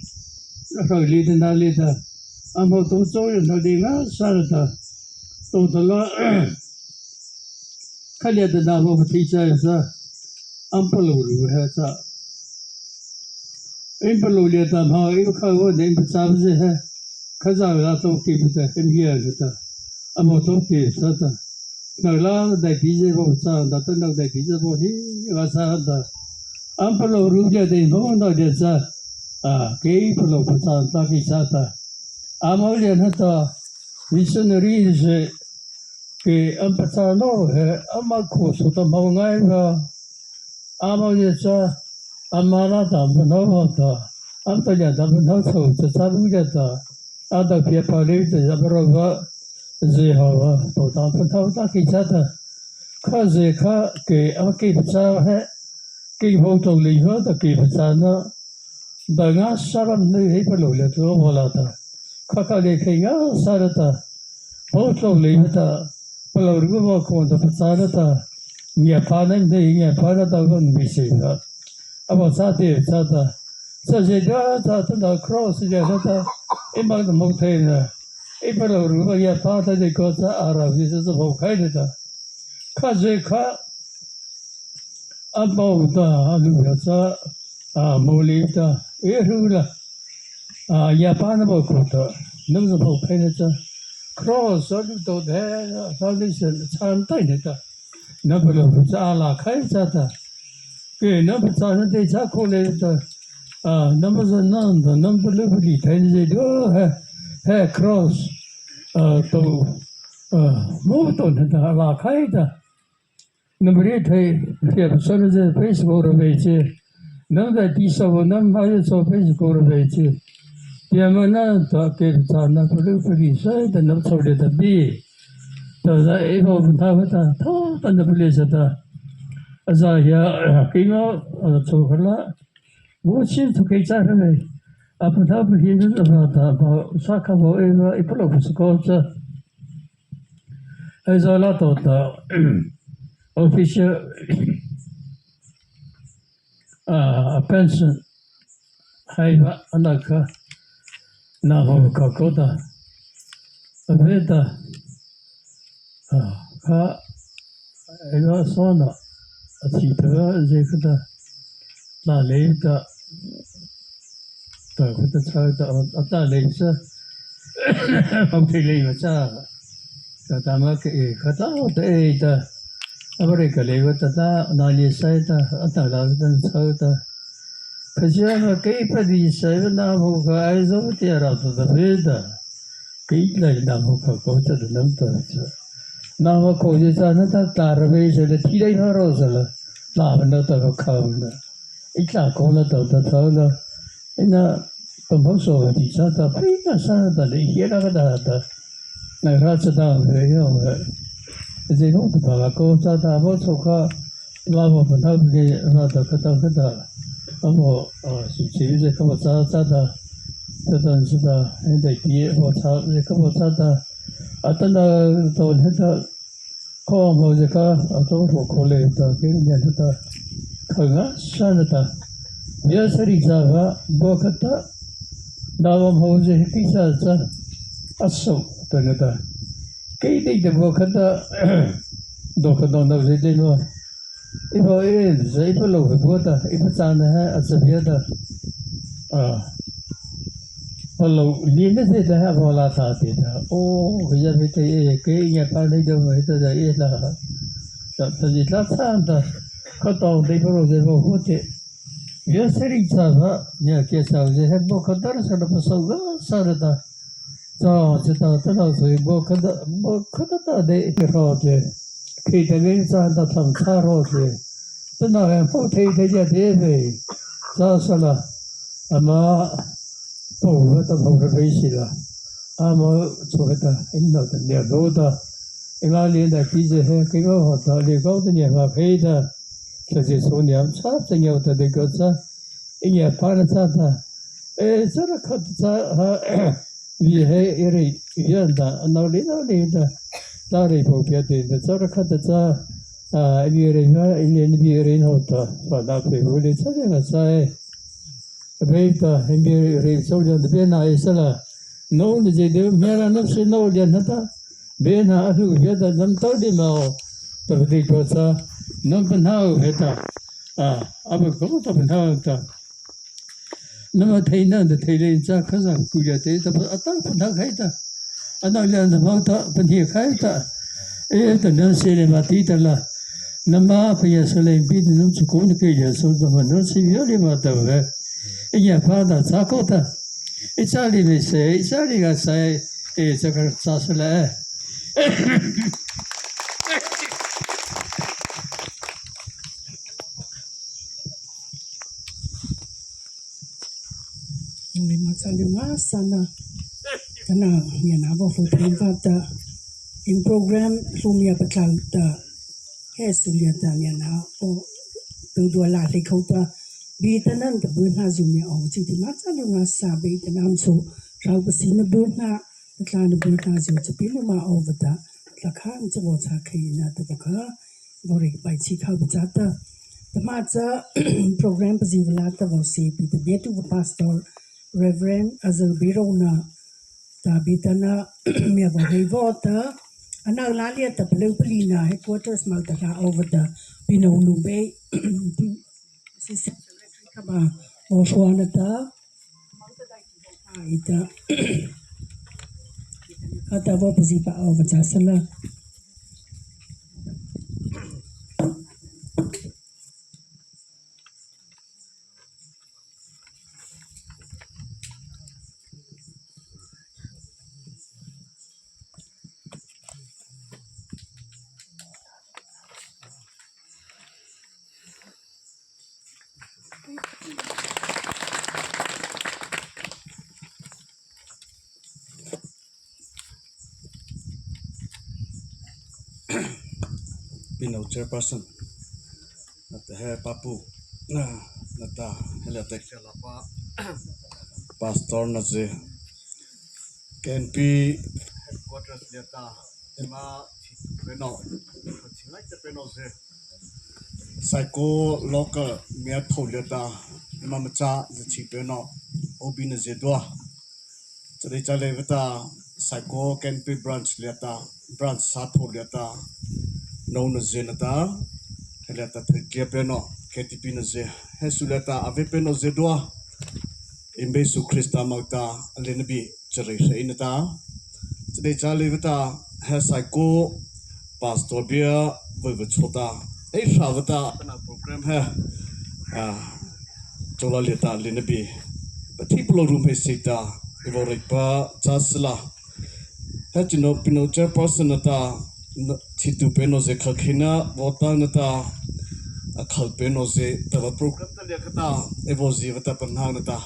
然后里的那里的，俺们都走人那里啊，啥的，都得了，看见的那我提起来是，俺不路路还是，俺不路里的嘛，有看我那不啥子还，看啥个都给不得，很厉害的。俺们都给啥的，那拉在地上不啥的，等到在地上不嘿，个啥的，俺不老路家的，我们那的啥啊，给不老不啥，那给啥的，俺们那那的，missionary是给俺不啥弄的，俺们苦受的毛爱个，俺们那啥，俺们那咱们那的，俺们那咱们那受这啥路家的，俺们别跑来的，咱们那个。जे हवा तो पता कि जाता खाजे खा के अब के बचा है के हो तो ली हो तो के बचाना दंगा शर्म नहीं है पर लोग तो बोला था खा देखेगा सारा था बहुत लोग ली था पर लोग वो कौन तो बचाना था ये पाने नहीं ये पाना तो कौन मिसे था अब साथे जाता सजे जाता तो क्रॉस जाता इमाम तो मुक्ते ना一般老如果也发他的歌在阿拉伯就是不开的，看谁看，阿包的阿鲁亚萨啊摩利的也是了，啊也把那么过的，那么不开的这 cross 都的，到底是参带的，那不了是阿拉开着的，给那不咱们这家过来的，啊那么是那的，那不了不理台的都还 cross तो मुंह तो नहीं वाक़ा ही था नंबर एक है फिर सर से फेसबुक बेचे नंबर तीसरा वो नंबर सौ फेसबुक बेचे ये मना तो के जाना पुलिस से तो नंबर छोड़े तो भी तो ये वो बता तो नंबर पुलिस था ऐसा या किंगो तो खला वो चीज़ तो कैसा है अपना भी ये था साखा वो एक प्रोग्राम स्कॉट ऐसा लाता था ऑफिशियल पेंशन है अनाक ना हो काकोता अबेता का ऐसा सोना अच्छी तरह देखता लालेता तो खुद चाहता आता लेसा हम फिर लेसा तो तमाम के खाता होता है इता अब रे कले वो तथा नाली साइता आता लागता चाहता कजिया में कई पदी साइब नाम होगा ऐसा तेरा तो दबेदा कई लग नाम होगा कोता नाम तो नाम को जे जाना था तारवे से तीरे ना रोज़ला नाम न तो खाऊंगा इतना कौन तो था ina pamposo di sata prima sata le hiera data na razza da io e non to la cosa da voto qua lavo pantabile nata kata amo succede come sata da ende die ho sa le come sata atanda to heta ko mo je ka ato ko khole ta ke ne ta khanga sanata ये सारी जगह बोकता दावम हो जे किसा सा असो तो नता कई दे बोकता दोकता न जे देनो इबो जे इबलो बोता इबो चाना है असबियदा हेलो लीने से है बोला था तेरा ओ ये बेटे ये के ये पानी दो है तो ये ला तो ये ला था खतो दे pro जे वो होते ये सरी चाहा ने के साजे है बोकदर से पसोगा सारदा तो चिता तो से बोकदा दे रोजे के दे चाहता था रोजे तो ना है फोटे दे दे सा सला अमा तो बहुत बेसिला अमा छोटा इन्ना ने रोदा इला ले दा चीज है कि वो होता ले को ने का फेदा जैसे सोनिया सब संयोग तो देखो सा ये पाना था जरा खत था ये है ये दा नौली दा Stari Popiati, the Sarakata, Ilirina, Ilin Hota, Fadapi, Willie Sarina Sai, Veta, Himiri, Soldier, the Bena Isala, no, the Jedu, Mera Nupsi, no, Janata, Bena, who get them 30 mile, the Vitosa, Numpanao, Heta, Abaco, Tapanao. Nama Taina, the Tailin Zakazan, Kujate, Atak Haita, Anaglan the Mota, Pania Kaita, the Nancy Matita, Nama Payasale, Bidnum to communicate, so the Manasi Yolimata, and your father Zakota. It's only they say, it's only I say, it's a Sasala. Masalunga sana kana yana bo fu privata in program sumia patlanta he sulia yana o tu la le khota bi tanan ta bu na sumia o chi ti masalunga sa be tanam so rau pasina bu na patlan bu na so chi pi ma over da la khan chi bo cha khaina ta ka bori bai chi kha ba ta the matza program pazivla ta bo se bi the betu pastor Reverend Azalbirona Tabitana Miavota Analalia the Pelupina headquarters Maltaka over the Pino Nube Kaba of Wanata Ita Katava Pazipa over Tasala. Pino chairperson nata he papu nata hele tekela pa pastor na je KNP headquarters leta ema peno chingai te peno je psycho local mia tholeta ema macha je chi peno obina je doa chale chale veta psycho KNP branch leta branch sa tholeta known as Zenata, Helata Kiapeno, KTP Naze, Hesuleta, Avepeno Zedua, Imbesu Christa Magda, Lenabi, Cherisha Inata. Today, Chalivita has I go Pastor Bia, Vivachota, a Shavata, program here, Jolalita, Lenabi, but people room Hesita, Evoripa, Jasla, had you know, Pino chairperson at Titu Penoze Kakina, Votanata, a Kalpenoze, the program Taliakata, Evosi Vatapanhanata,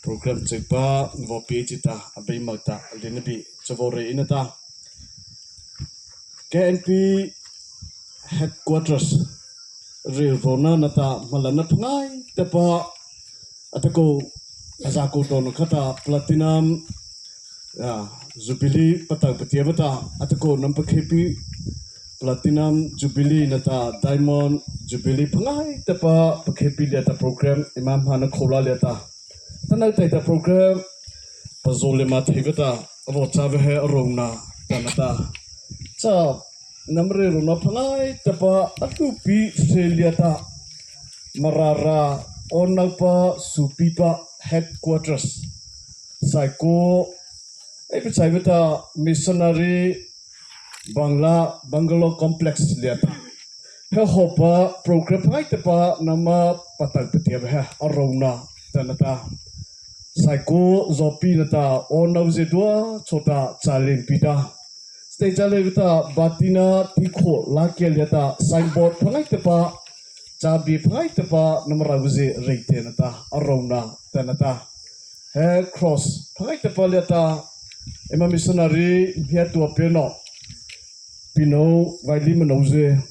program Chepa, Vopitita, Abimata, Linabi, Chavore Inata, KNP headquarters, Rirona Nata, Malanapanai, Tepa, Atako, Azako Donokata, Platinum. Jubilee patang patiabata atako nampak happy platinum jubilee nata diamond jubilee pangai tapa pakhappy leta program imam hana khola leta tanal taita program pazole ma thegata ro chave he rongna tanata cha namre rona pangai tapa atupi seliata marara onapa supipa headquarters psycho Epichavita missionary Bangalo complex liata. He hopa program pa nama patal petiab he arona tanata. Psycho zopi nata onauze dua chota chalin pita. Stay chalevita batina tikho lakia liata signboard pa chabi pa namaraguze reite nata arona tanata. He cross pa liata. Ema missionary here to apeno Pino Vaili Manoze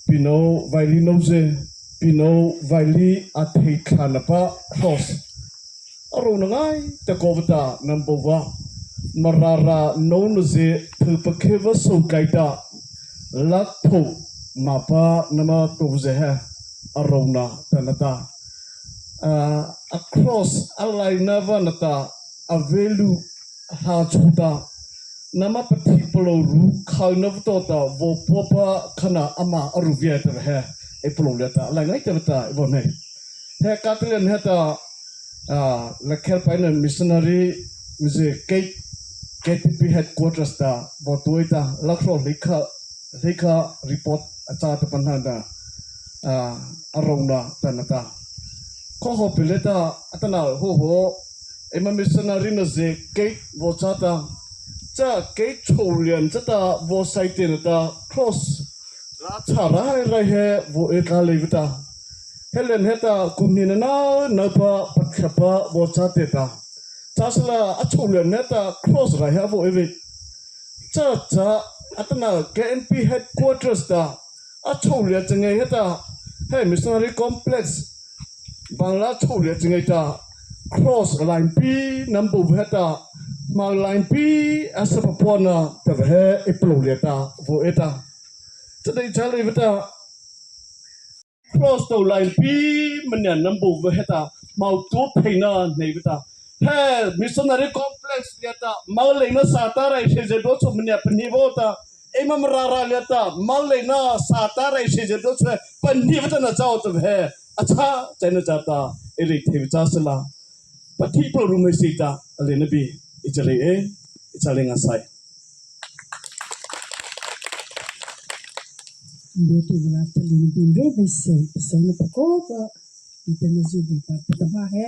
Pino Vaili Noze Pino Vaili Athe Khanapa cross Arunangai Takovata number 1 marara nonuze thupakeva sokaita lakpho mapa nama tobzeha arona tanata across alainava nata avelu hajuta nama patipolo ru khaunavtota vo popa khana ama aruviata ha eploleta langai tavata vone he katlen heta lakhel paina missionary music KTP headquarters ta botoita lakro likha report acha ta panhanda arona tanata ko ho pileta atana ho ema missionary na je gate bochata cha gate cholian chata bo site ta cross la chara rai he bo ekalevita helen heta kumnina na pa pakhapa bochate ta chasla acholian heta cross rai ha bo evi cha atana KNP headquarters ta acholian chengai heta he missionary complex bangla cholian chengai ta cross line P number heta ma line P asapapona tavhe eploleta vo eta tadai chale veta cross to line P manya number heta mau to phaina nei veta he missionary complex leta ma leina satara se do chumnya pani vota emam rara leta ma leina satara se do pani veta na chao to he acha chaina chata eri thei chasla Patiplo rumisita alinabi ichale ngasai Betu belata linabi rebese pesona pakova itana zubita patama he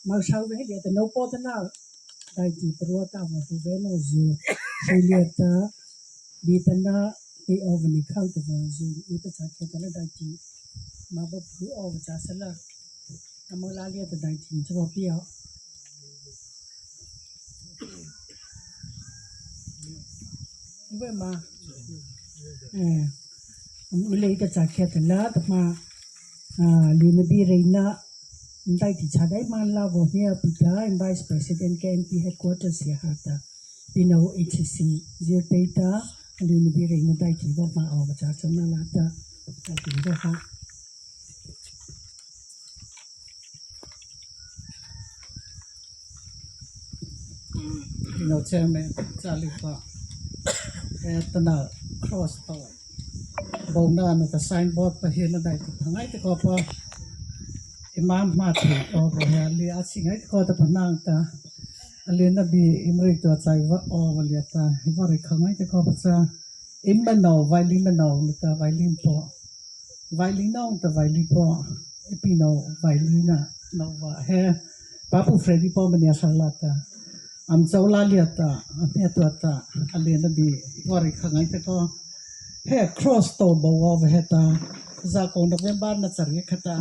mausau he dia no potana dai ti perwata wa veno zu julieta ditana di ovni khauta va zu uta chaketa dai ti maba pu ov chasala Amala lia ta dai tin cho pia Ibe ma Mule ta chakhet la ta ma lina bi reina dai ti chadai man la bo here pita and vice president KNP headquarters ya hata pino HCC zero data lina bi reina dai ti bo ma o cha chona la ta ti bo ha No chairman Chalipa etana cross to bona na ta signboard pa hina dai ta ngai te ko pa imam ma thi ko ba ya li a singai ko ta panang ta alena bi imri to chai wa o walia ta wa re khangai te ko pa cha imano violin no ta violin po violin no ta violin po epino violina no wa he papu freddy po mania salata am chaula liata me to ta alena bi wari khangai te ko he cross to bo of heta za ko november na chari khata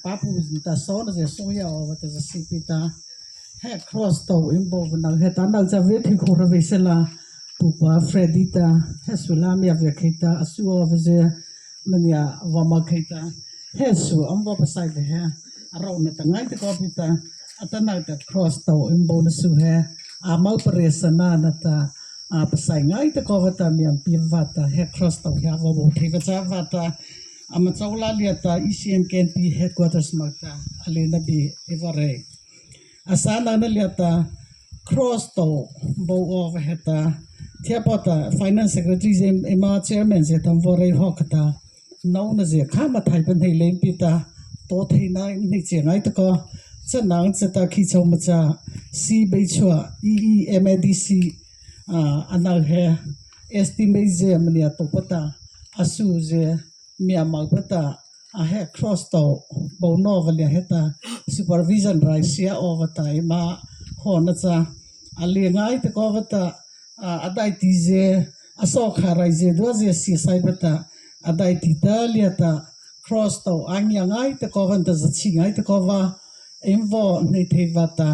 papu ta so na je so ya o ta sipita he cross to imbo na heta na ja ve thi ko re sela pupa fredita he sulam ya ve khita asu of je mania wa ma khita he su ambo pasai de he aro na ta ngai te ko pita atana ta cross to imbo na su he amal presana na ta pasai ngai te ko vata miam pivata he cross to ya wo thi vacha vata ama chaula liata ECM KNP headquarters makta alena bi evare asana na liata cross to bo of heta thiapota finance secretary ema chairman se tam vore hokta no na je khama thai pan thei lem pita to thei na ni che ngai to ko chanang chata khi chawmacha si beichwa EEMADC anal he estimate je mania to pata asu je miamal pata a he cross to bo no valia heta supervision raisia ovata ma hona cha ali ngai te ko vata adai ti je aso kharai je do je si sai pata adai ti taliata cross to anya ngai te ko vanta chi ngai te ko va emvo nei the vata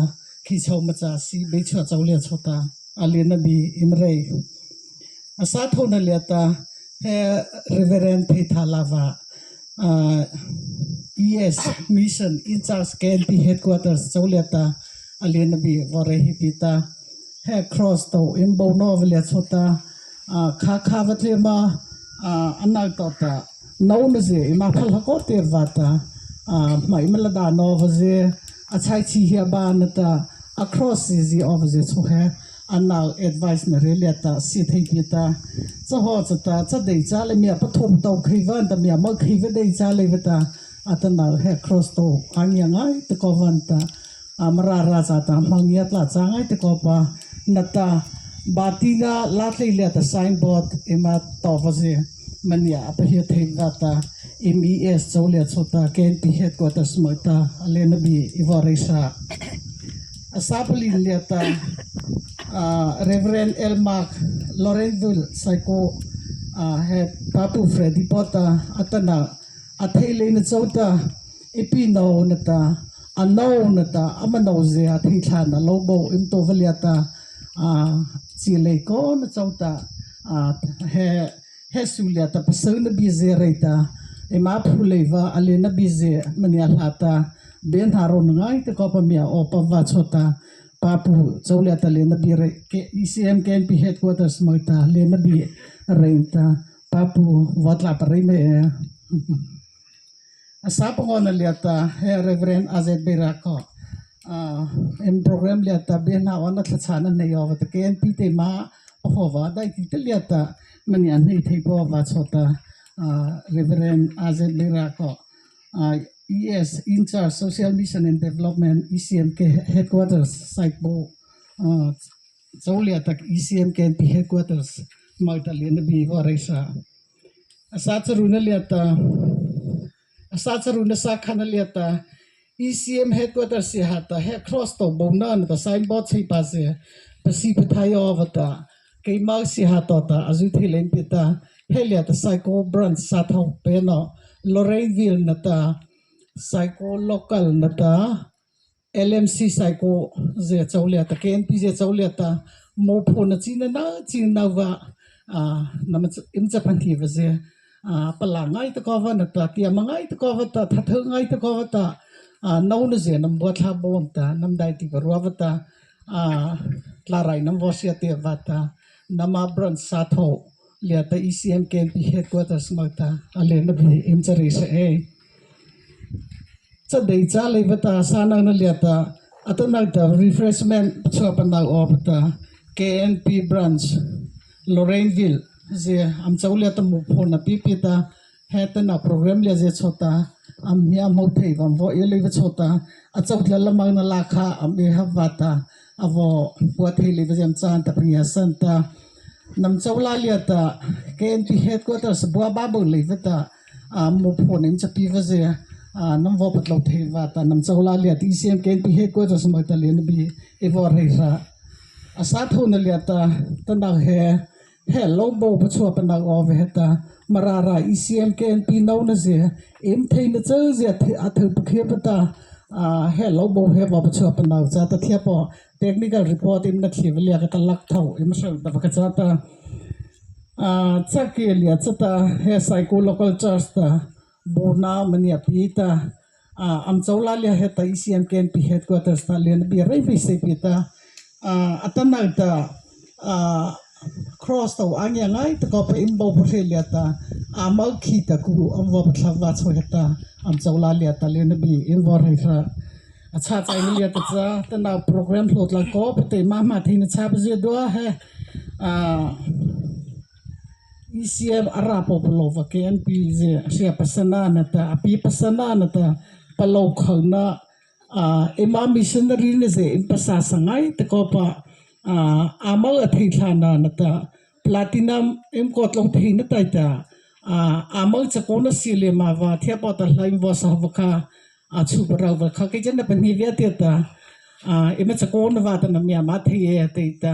khi chawmacha si beichwa chawle chota alena bi imre asa thona liata he reverend Pethalava ES mission in charge KNP headquarters chawleta alena bi vore hipita he cross to imbo no vele chota kha kha vatlema anak tota no na je ima phal ko te vata mai malada no vaje achai chi hia ba na ta across is the opposite so he anal advice na relata si thei pita so ho chata cha dei cha le mia pathum to khiwan ta mia ma khiwa dei cha le vata atana he cross to anyangai te ko vanta amara raza ta mangiat la changai te ko pa nata batina la le ta signboard ema to vaje mania aphe thei vata MES chole chota KNP headquarters mata alena bi ivoresa asapli leta Reverend Elmark Lorenville Psycho head Papu Freddy Potter atana athele na chota ipino nata ano nata amano ze athi thana lobo imto valiata chile ko na chota he suliata pasuna bizereta ema phuleva alena bize mania lata ben haron ngai te ko pamia opa va chota papu chauliata lena bi re ke ECM KNP headquarters moita lena bi renta papu watla pare me asapongona liata he Reverend Azet Berako em program liata bena wana thachana ne yo ta KNP te ma ohova dai ti liata mania nei thei po va chota Reverend Azet Berako ES in charge social mission and development ECMK headquarters site bo chaulia tak ECMK headquarters maita lena bi waresa asacharuna liata sa khana liata ECM headquarters se hata he cross to bona na ta signboard sei pa se pasi pathayo avata keimau se hata ta azu thelen pita helia ta psycho branch sathau peno Lorraineville nata psycho local nata LMC psycho je chaulia ta KNP je chaulia ta mo phona china wa nam imcha phanthi wa je palangai ta ko wa nata tia mangai ta ko wa ta thathangai ta ko wa ta no na je nam bo tha bon ta nam dai ti wa ta tlarai nam wo sia te wa ta nama branch satho lia ta ECM KNP headquarters mata ale na bi imchari se cha dei cha levata sana na liata atana ta refreshment chapana of the KNP branch Lorraineville je am chaulia ta mu phona pipita hetana program le je chota am mia mo thei vam vo ele ve chota a chawla lamang na lakha am be havata avo po thei le jam chan ta priya santa nam chawla liata KNP headquarters bua babu le vata mu phonin chapi va je nam vo patlo thei va ta nam chawla liat ECM KNP headquarters ma ta len bi evor reisa asa thona liata tanda he lombo pachwa panda of heta marara ECM KNP no na je em thei na che je athu pkhe pata he lombo he ba pachwa panda cha ta thia po technical report im na thivlia ka talak thau im so ta ka cha ta chake lia chata he psycho local church ta bona mania pita am chawla lia heta ECM KNP headquarters ta len bi rei bi se pita atana ta cross to anya ngai ta ko pa imbo phe lia ta amal khi ta ku am wa thla wa chheta am chawla lia ta len bi inwor hai ra acha chai lia ta cha ta na program hlot la ko pe ma thein cha ba je do he ECM ara populova KNP je sia pasana na ta api pasana na ta palo khona ema missionary ne je impasa sangai ta ko pa amal athei thana na ta platinum em ko tlong thei na ta ta amal chakona sile ma wa thia pa ta hlaim wa sa wa kha chu ra wa kha ke jan na pani via te ta ema chakona wa ta na mya ma thei te ta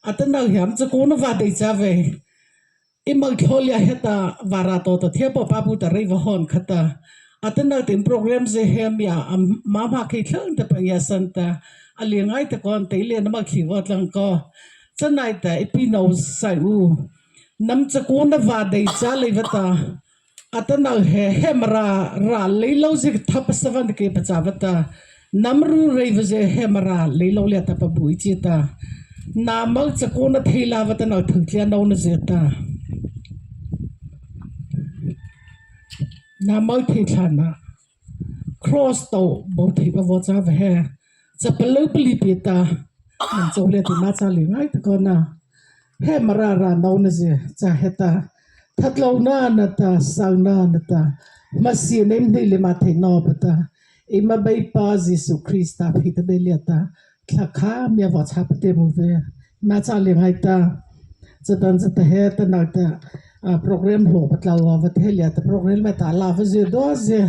atana hiam chakona wa dei cha ve imal tholia heta varato to thepo papu ta reiva hon khata atana tin program je hemia mama ke thlang ta pangya santa alingai ta kon te le na ma khiwa tlang ko chanai ta ipino sai u nam chakuna va dei cha levata atana he hemra ra leilo je thap savan ke pachawata namru reivaze hemara leilolia tapabui cita namal cakona thela watana thuklia nauna zeta namal thethana cross to bothi bawacha ve chapalu pli pita an chole ti ma cha lingai takona hemara ra nauna ze cha heta thatlona nata sauna nata masinem dile ma theno pata ima bai pa Jesu Christa phita beliata thakha mya wacha pate muve ma cha lingai ta chatan chata he ta nakta program ho patlawa vathelia ta program ma ta la vaze doze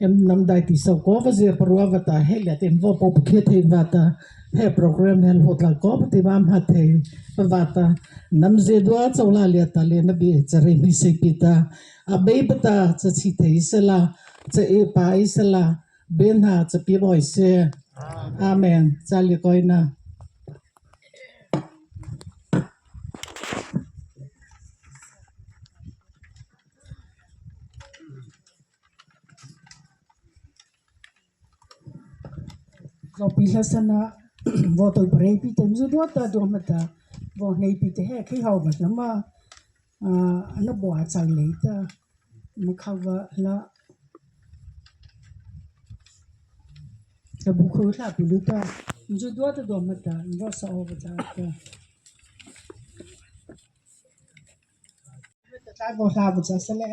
em namdai ti so ko vaze parwa vata helia tem vo po phe the vata he program hel hotla ko pati bam hathe vata namze dwa chawla lia ta le na bi chare mi se pita abai bata chachi thei sala cha e pa isala ben ha cha pi boy se amen chali koinaก็ปีละสนะว่าตัวเปรย์ปีเต็มสุดว่าตัวดวงมันตาว่าในปีเตะให้ขี้เขาแบบนั้นว่าอันนั้นบัวจังเลยจ้ะมันเขาว่าละแต่บุคคลละปีลุตามันสุดว่าตัวดวงมันตาว่าสาวว่าจ้ะแต่ตาบอกลาบุษสละ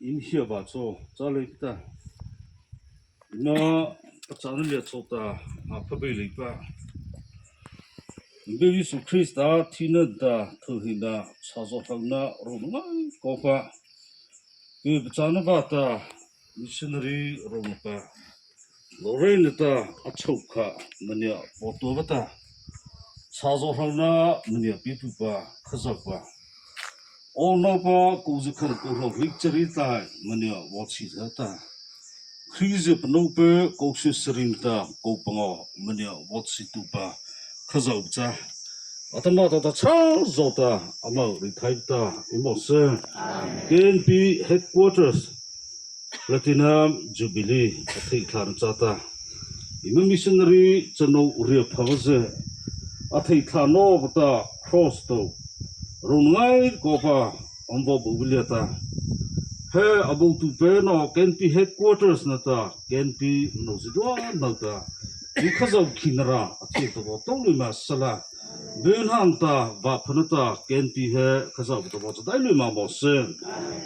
in here ba so cha le ta na cha ne le so ta a pha be le pa be Yesu Christa thina da thu hina cha zo thang na ro ma ko pa ke cha na ba ta missionary ro ma pa Lorraine ta a chou kha mania bo to ba ta cha zo thang na mania pi pu pa kha pa Ono pa kuzikar ko ro victory ta mania watchi ta krize pnope ko sisrin ta ko pango mania watchi tu pa khazau cha atama ta cha zota ama ri thai ta imose KNP headquarters platinum jubilee athai thar cha ta ima missionary chano uri phawase athai thano bata cross to Rungai kopa ombo bubiliata he abu tu peno KNP headquarters nata KNP nozidwa nata because of kinara ati to tong ma sala benhanta ba phanata KNP he khaza to ba dai le ma mo se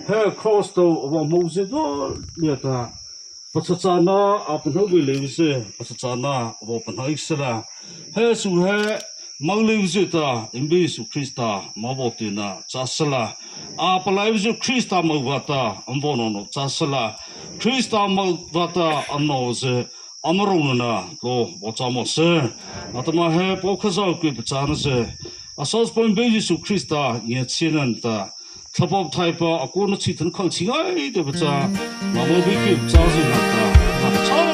he cross to wa mozidwa liata pachachana apno bi le se pachachana wa panai sala he su he Maulivzita imbisu Krista mabotina chasala apalaivzu Krista mawata ambonono chasala Krista mawata amnoze amarunana ko bochamose atama he pokazau ki pachanase asos point bisu Krista yetsinanta thapop thaipa akona chithan khalchingai de bacha mamobi ki chazinata